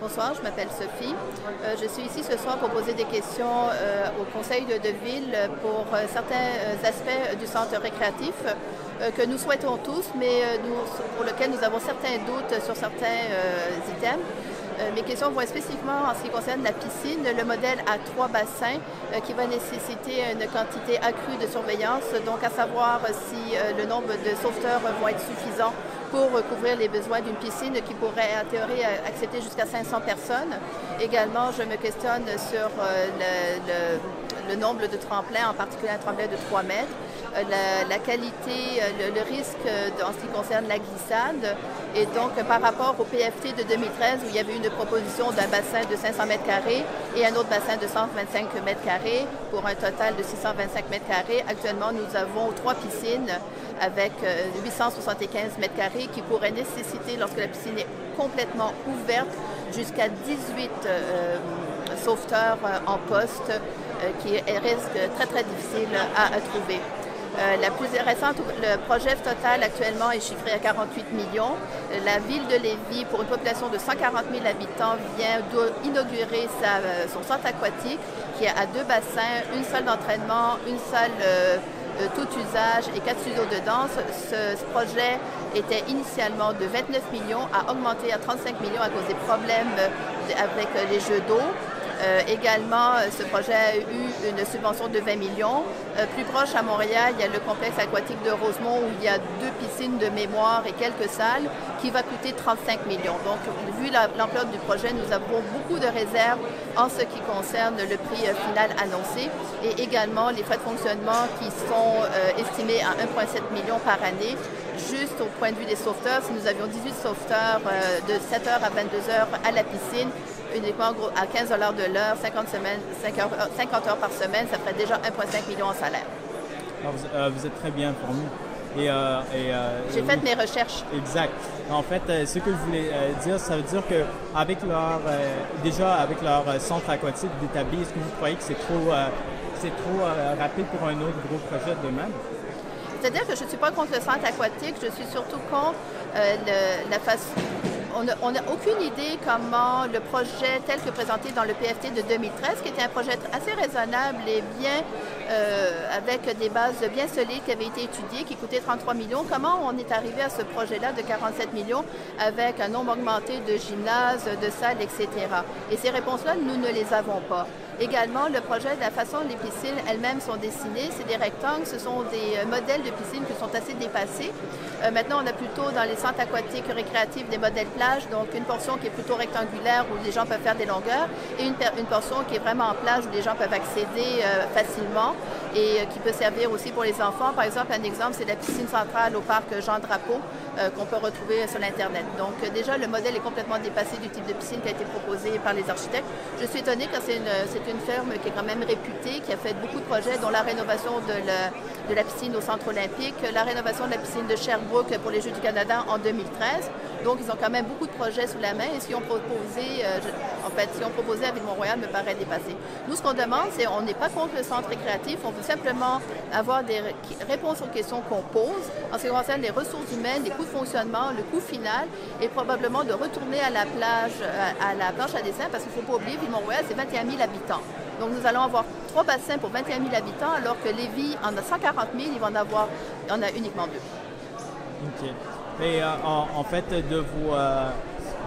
Bonsoir, je m'appelle Sophie. Je suis ici ce soir pour poser des questions au conseil de ville pour certains aspects du centre récréatif que nous souhaitons tous, mais pour lesquels nous avons certains doutes sur certains items. Mes questions vont être spécifiquement en ce qui concerne la piscine, le modèle à 3 bassins qui va nécessiter une quantité accrue de surveillance, donc à savoir si le nombre de sauveteurs vont être suffisants pour couvrir les besoins d'une piscine qui pourrait en théorie accepter jusqu'à 500 personnes. Également, je me questionne sur le nombre de tremplins, en particulier un tremplin de 3 mètres, la qualité, le risque en ce qui concerne la glissade. Et donc, par rapport au PFT de 2013, où il y avait une proposition d'un bassin de 500 mètres carrés et un autre bassin de 125 mètres carrés pour un total de 625 mètres carrés, actuellement, nous avons 3 piscines avec 875 mètres carrés qui pourraient nécessiter, lorsque la piscine est complètement ouverte, jusqu'à 18 sauveteurs en poste qui risque très, très difficile à trouver. La plus récente, le projet total actuellement est chiffré à 48 millions. La ville de Lévis, pour une population de 140 000 habitants, vient d'inaugurer son centre aquatique qui a 2 bassins, une salle d'entraînement, une salle tout usage et 4 studios de danse. Ce projet était initialement de 29 millions, a augmenté à 35 millions à cause des problèmes avec les jeux d'eau. Également, ce projet a eu une subvention de 20 millions. Plus proche à Montréal, il y a le complexe aquatique de Rosemont où il y a 2 piscines de mémoire et quelques salles qui va coûter 35 millions. Donc, vu l'ampleur du projet, nous avons beaucoup de réserves en ce qui concerne le prix final annoncé et également les frais de fonctionnement qui sont estimés à 1,7 million par année. Juste au point de vue des sauveteurs, si nous avions 18 sauveteurs de 7h à 22h à la piscine, uniquement à 15 $ de l'heure, 50 heures par semaine, ça ferait déjà 1,5 million en salaire. Alors, vous êtes très bien informé. J'ai fait mes recherches. Exact. En fait, ce que je voulais dire, ça veut dire qu'avec avec leur centre aquatique d'établi, est-ce que vous croyez que c'est trop rapide pour un autre gros projet de même? C'est-à-dire que je ne suis pas contre le centre aquatique, je suis surtout contre la façon. On n'a aucune idée comment le projet tel que présenté dans le PFT de 2013, qui était un projet assez raisonnable et bien avec des bases bien solides qui avaient été étudiées, qui coûtait 33 millions, comment on est arrivé à ce projet-là de 47 millions avec un nombre augmenté de gymnases, de salles, etc. Et ces réponses-là, nous ne les avons pas. Également, le projet, de la façon dont les piscines elles-mêmes sont dessinées, c'est des rectangles, ce sont des modèles de piscines qui sont assez dépassés. Maintenant, on a plutôt dans les centres aquatiques récréatifs des modèles plage, donc une portion qui est plutôt rectangulaire où les gens peuvent faire des longueurs et une portion qui est vraiment en plage où les gens peuvent accéder facilement et qui peut servir aussi pour les enfants. Par exemple, un exemple, c'est la piscine centrale au parc Jean Drapeau qu'on peut retrouver sur l'Internet. Donc déjà, le modèle est complètement dépassé du type de piscine qui a été proposé par les architectes. Je suis étonnée car c'est une ferme qui est quand même réputée, qui a fait beaucoup de projets, dont la rénovation de la piscine au Centre olympique, la rénovation de la piscine de Sherbrooke pour les Jeux du Canada en 2013. Donc, ils ont quand même beaucoup de projets sous la main et ce qu'ils ont proposé, à Ville-Mont-Royal me paraît dépassé. Nous, ce qu'on demande, c'est on n'est pas contre le centre récréatif, on veut simplement avoir des réponses aux questions qu'on pose en ce qui concerne les ressources humaines, les coûts de fonctionnement, le coût final et probablement de retourner à la plage, à la planche à dessin parce qu'il ne faut pas oublier, Ville-Mont-Royal, c'est 21 000 habitants. Donc, nous allons avoir 3 bassins pour 21 000 habitants alors que Lévis en a 140 000, il en a uniquement 2. OK. Et en fait,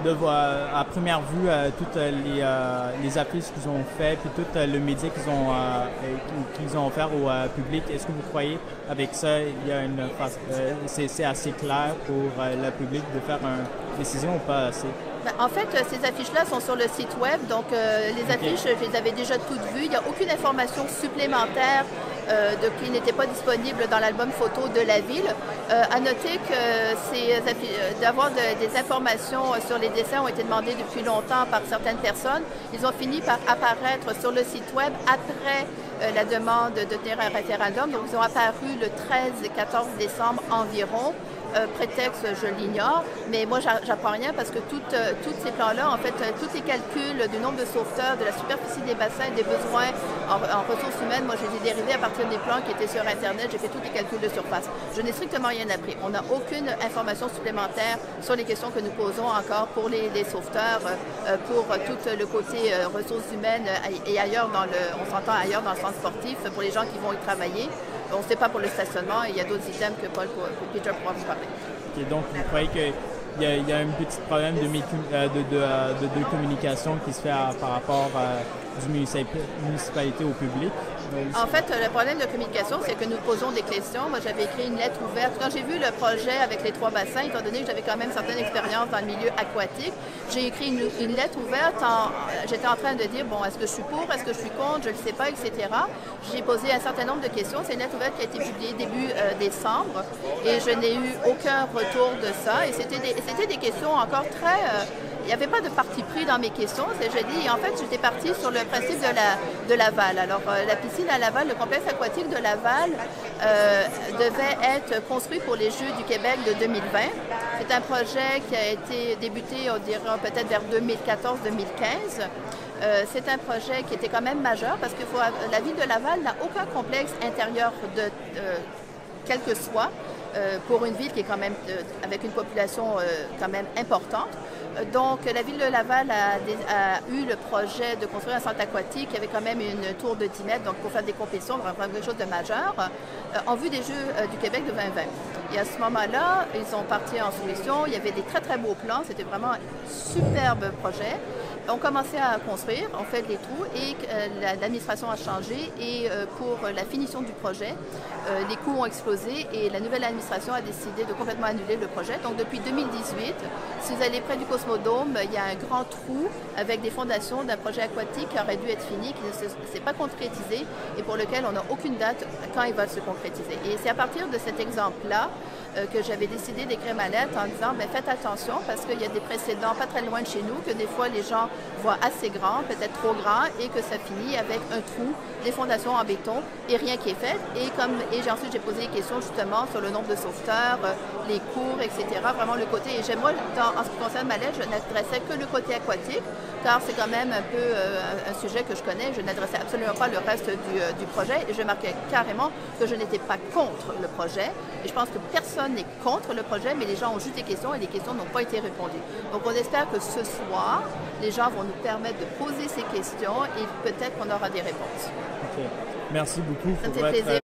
à première vue, toutes les affiches qu'ils ont faites, puis tout le média qu'ils ont offert au public, est-ce que vous croyez avec ça, il y a c'est assez clair pour le public de faire une décision ou pas assez? En fait, ces affiches-là sont sur le site web, donc les affiches, je les avais déjà toutes vues. Il n'y a aucune information supplémentaire qui n'était pas disponible dans l'album photo de la ville. À noter que d'avoir des informations sur les dessins ont été demandées depuis longtemps par certaines personnes. Ils ont fini par apparaître sur le site web après la demande de tenir un référendum. Donc, ils ont apparu le 13 et 14 décembre environ. prétexte, je l'ignore, mais moi, j'apprends rien parce que tous ces plans-là, en fait, tous les calculs du nombre de sauveteurs, de la superficie des bassins, des besoins en ressources humaines, moi, je les ai dérivés à partir des plans qui étaient sur Internet. J'ai fait tous les calculs de surface. Je n'ai strictement rien appris. On n'a aucune information supplémentaire sur les questions que nous posons encore pour les sauveteurs, pour tout le côté ressources humaines et ailleurs on s'entend ailleurs dans le centre sportif, pour les gens qui vont y travailler. On ne sait pas pour le stationnement, il y a d'autres items que Peter pourra vous parler. Okay, donc, vous croyez qu'il y a un petit problème de communication qui se fait par rapport du municipalité au public? En fait, le problème de communication, c'est que nous posons des questions. Moi, j'avais écrit une lettre ouverte. Quand j'ai vu le projet avec les 3 bassins, étant donné que j'avais quand même certaines expériences dans le milieu aquatique, j'ai écrit une lettre ouverte. J'étais en train de dire, bon, est-ce que je suis pour, est-ce que je suis contre, je ne le sais pas, etc. J'ai posé un certain nombre de questions. C'est une lettre ouverte qui a été publiée début décembre et je n'ai eu aucun retour de ça. Et c'était des questions encore très... il n'y avait pas de parti pris dans mes questions. En fait, j'étais partie sur le principe de Laval. Alors, la piscine à Laval, le complexe aquatique de Laval devait être construit pour les Jeux du Québec de 2020. C'est un projet qui a été débuté, on dirait peut-être vers 2014-2015. C'est un projet qui était quand même majeur parce que la ville de Laval n'a aucun complexe intérieur quel que soit, pour une ville qui est quand même avec une population quand même importante. Donc, la ville de Laval a eu le projet de construire un centre aquatique qui avait quand même une tour de 10 mètres, donc pour faire des compétitions, vraiment quelque chose de majeur, en vue des Jeux du Québec de 2020. Et à ce moment-là, ils ont parti en soumission, il y avait des très très beaux plans, c'était vraiment un superbe projet. On commençait à construire, on fait des trous et l'administration a changé et pour la finition du projet, les coûts ont explosé et la nouvelle administration a décidé de complètement annuler le projet. Donc depuis 2018, si vous allez près du Cosmodome, il y a un grand trou avec des fondations d'un projet aquatique qui aurait dû être fini, qui ne s'est pas concrétisé et pour lequel on n'a aucune date quand il va se concrétiser. Et c'est à partir de cet exemple-là que j'avais décidé d'écrire ma lettre en disant faites attention parce qu'il y a des précédents pas très loin de chez nous que des fois les gens voient assez grand, peut-être trop grand et que ça finit avec un trou, des fondations en béton et rien qui est fait. Et ensuite j'ai posé des questions justement sur le nombre de sauveteurs, les cours, etc. Vraiment le côté. Et moi, en ce qui concerne ma lettre, je n'adressais que le côté aquatique car c'est quand même un peu un sujet que je connais. Je n'adressais absolument pas le reste du projet et je marquais carrément que je n'étais pas contre le projet. Et je pense que personne n'est contre le projet, mais les gens ont juste des questions et les questions n'ont pas été répondues. Donc on espère que ce soir, les gens vont nous permettre de poser ces questions et peut-être qu'on aura des réponses. Okay. Merci beaucoup. Ça me fait plaisir.